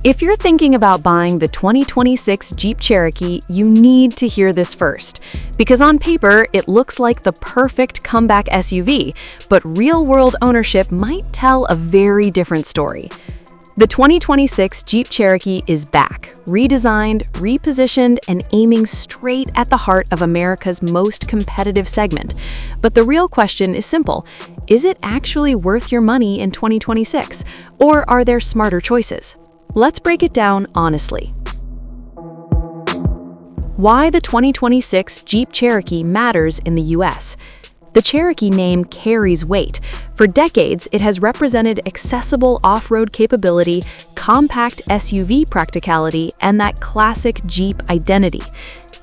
If you're thinking about buying the 2026 Jeep Cherokee, you need to hear this first. Because on paper, it looks like the perfect comeback SUV, but real-world ownership might tell a very different story. The 2026 Jeep Cherokee is back, redesigned, repositioned, and aiming straight at the heart of America's most competitive segment. But the real question is simple: is it actually worth your money in 2026? Or are there smarter choices? Let's break it down honestly. Why the 2026 Jeep Cherokee matters in the US. The Cherokee name carries weight. For decades, it has represented accessible off-road capability, compact SUV practicality, and that classic Jeep identity.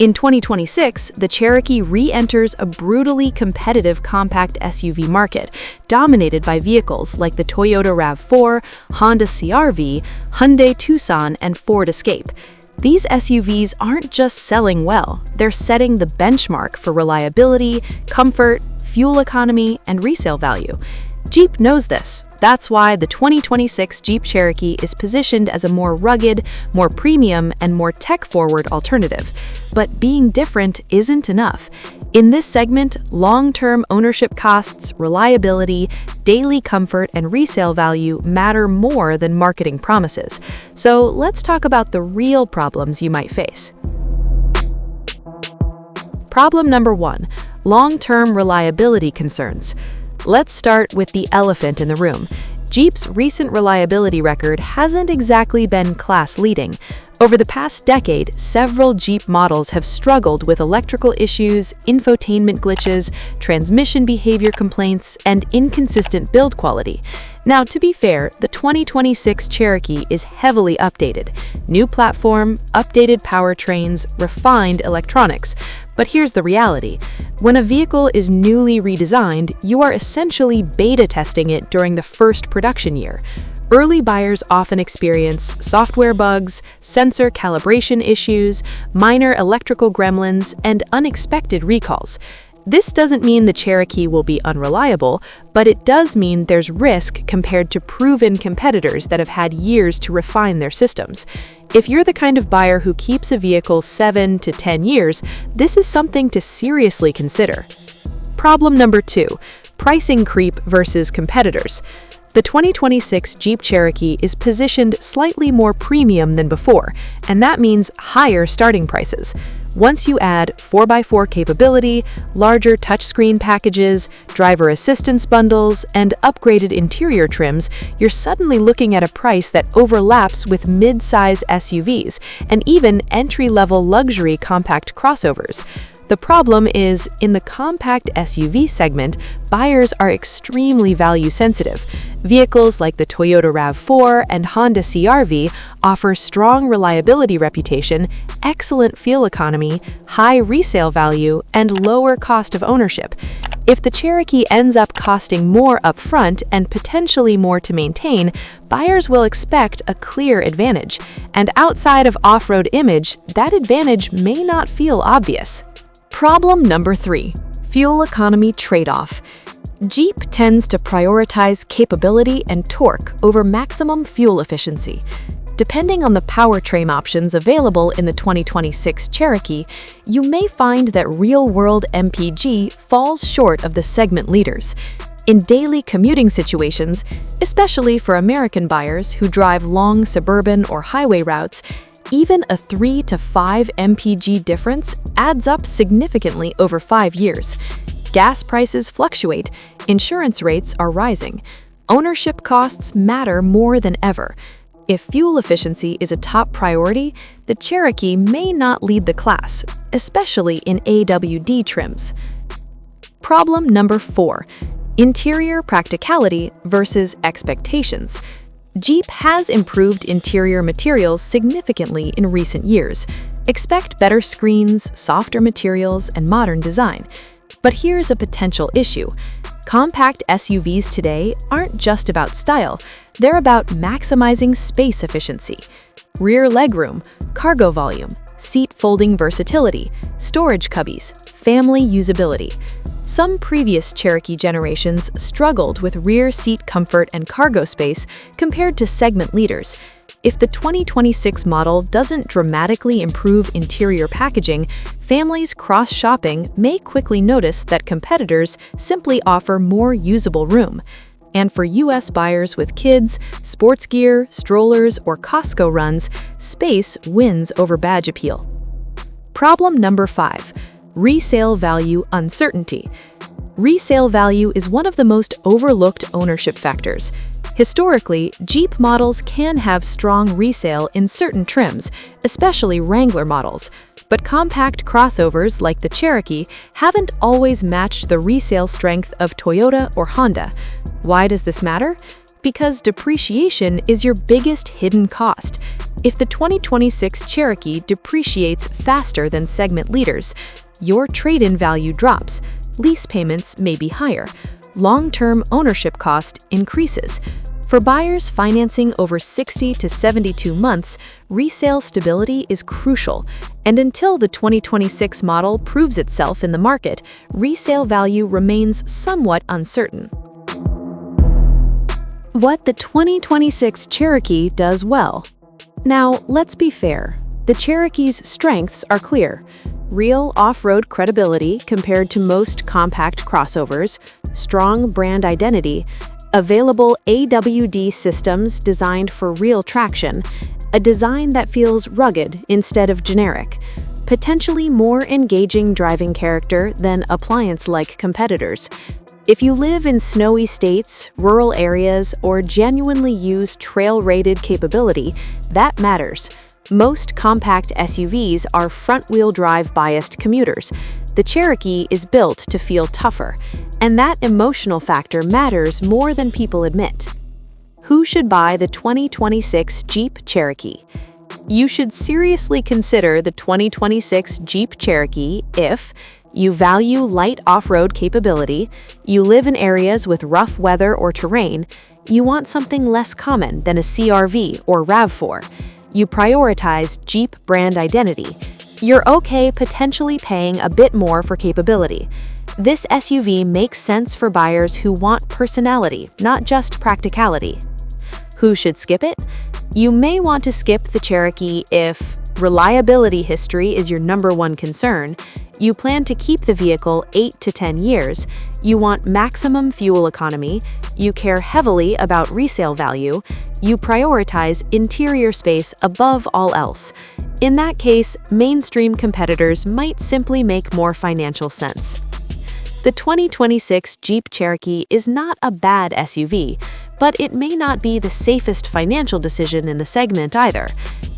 In 2026, the Cherokee re-enters a brutally competitive compact SUV market, dominated by vehicles like the Toyota RAV4, Honda CR-V, Hyundai Tucson, and Ford Escape. These SUVs aren't just selling well, they're setting the benchmark for reliability, comfort, fuel economy, and resale value. Jeep knows this. That's why the 2026 Jeep Cherokee is positioned as a more rugged, more premium, and more tech-forward alternative. But being different isn't enough. In this segment, long-term ownership costs, reliability, daily comfort, and resale value matter more than marketing promises. So let's talk about the real problems you might face. Problem number 1: long-term reliability concerns. Let's start with the elephant in the room. Jeep's recent reliability record hasn't exactly been class-leading. Over the past decade, several Jeep models have struggled with electrical issues, infotainment glitches, transmission behavior complaints, and inconsistent build quality. Now, to be fair, the 2026 Cherokee is heavily updated. New platform, updated powertrains, refined electronics. But here's the reality. When a vehicle is newly redesigned, you are essentially beta testing it during the first production year. Early buyers often experience software bugs, sensor calibration issues, minor electrical gremlins, and unexpected recalls. This doesn't mean the Cherokee will be unreliable, but it does mean there's risk compared to proven competitors that have had years to refine their systems. If you're the kind of buyer who keeps a vehicle 7 to 10 years, this is something to seriously consider. Problem number 2: pricing creep versus competitors. The 2026 Jeep Cherokee is positioned slightly more premium than before, and that means higher starting prices. Once you add 4x4 capability, larger touchscreen packages, driver assistance bundles, and upgraded interior trims, you're suddenly looking at a price that overlaps with mid-size SUVs and even entry-level luxury compact crossovers. The problem is, in the compact SUV segment, buyers are extremely value-sensitive. Vehicles like the Toyota RAV4 and Honda CR-V offer strong reliability reputation, excellent fuel economy, high resale value, and lower cost of ownership. If the Cherokee ends up costing more upfront and potentially more to maintain, buyers will expect a clear advantage. And outside of off-road image, that advantage may not feel obvious. Problem number 3: fuel economy trade-off. Jeep tends to prioritize capability and torque over maximum fuel efficiency. Depending on the powertrain options available in the 2026 Cherokee, you may find that real-world MPG falls short of the segment leaders. In daily commuting situations, especially for American buyers who drive long suburban or highway routes, even a 3 to 5 MPG difference adds up significantly over 5 years. Gas prices fluctuate, insurance rates are rising. Ownership costs matter more than ever. If fuel efficiency is a top priority, the Cherokee may not lead the class, especially in AWD trims. Problem number 4: interior practicality versus expectations. Jeep has improved interior materials significantly in recent years. Expect better screens, softer materials, and modern design. But here's a potential issue. Compact SUVs today aren't just about style, they're about maximizing space efficiency. Rear legroom, cargo volume, seat folding versatility, storage cubbies, family usability. Some previous Cherokee generations struggled with rear seat comfort and cargo space compared to segment leaders. If the 2026 model doesn't dramatically improve interior packaging, families cross-shopping may quickly notice that competitors simply offer more usable room. And for U.S. buyers with kids, sports gear, strollers, or Costco runs, space wins over badge appeal. Problem number 5. Resale value uncertainty. Resale value is one of the most overlooked ownership factors. Historically, Jeep models can have strong resale in certain trims, especially Wrangler models, but compact crossovers like the Cherokee haven't always matched the resale strength of Toyota or Honda. Why does this matter? Because depreciation is your biggest hidden cost. If the 2026 Cherokee depreciates faster than segment leaders, your trade-in value drops, lease payments may be higher, long-term ownership cost increases. For buyers financing over 60 to 72 months, resale stability is crucial, and until the 2026 model proves itself in the market, resale value remains somewhat uncertain. What the 2026 Cherokee does well. Now, let's be fair. The Cherokee's strengths are clear. Real off-road credibility compared to most compact crossovers, strong brand identity, available AWD systems designed for real traction, a design that feels rugged instead of generic, potentially more engaging driving character than appliance-like competitors. If you live in snowy states, rural areas, or genuinely use trail-rated capability, that matters. Most compact SUVs are front-wheel drive biased commuters. The Cherokee is built to feel tougher, and that emotional factor matters more than people admit. Who should buy the 2026 Jeep Cherokee? You should seriously consider the 2026 Jeep Cherokee if you value light off-road capability, you live in areas with rough weather or terrain, you want something less common than a CR-V or RAV4, you prioritize Jeep brand identity, you're okay potentially paying a bit more for capability. This SUV makes sense for buyers who want personality, not just practicality. Who should skip it? You may want to skip the Cherokee if reliability history is your #1 concern, you plan to keep the vehicle 8 to 10 years, you want maximum fuel economy, you care heavily about resale value, you prioritize interior space above all else. In that case, mainstream competitors might simply make more financial sense. The 2026 Jeep Cherokee is not a bad SUV, but it may not be the safest financial decision in the segment either.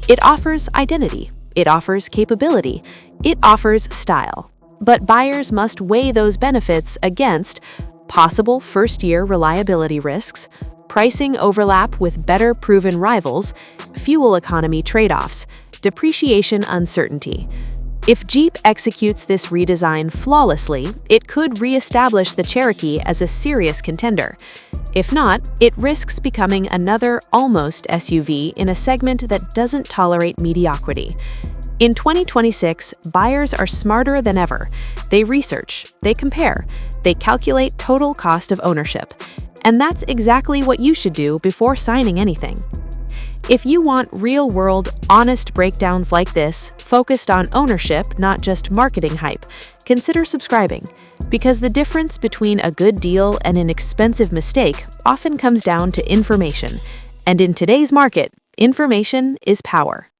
It offers identity, it offers capability, it offers style. But buyers must weigh those benefits against possible first-year reliability risks, pricing overlap with better proven rivals, fuel economy trade-offs, depreciation uncertainty. If Jeep executes this redesign flawlessly, it could re-establish the Cherokee as a serious contender. If not, it risks becoming another almost SUV in a segment that doesn't tolerate mediocrity. In 2026, buyers are smarter than ever. They research, they compare, they calculate total cost of ownership. And that's exactly what you should do before signing anything. If you want real-world, honest breakdowns like this, focused on ownership, not just marketing hype, consider subscribing, because the difference between a good deal and an expensive mistake often comes down to information. And in today's market, information is power.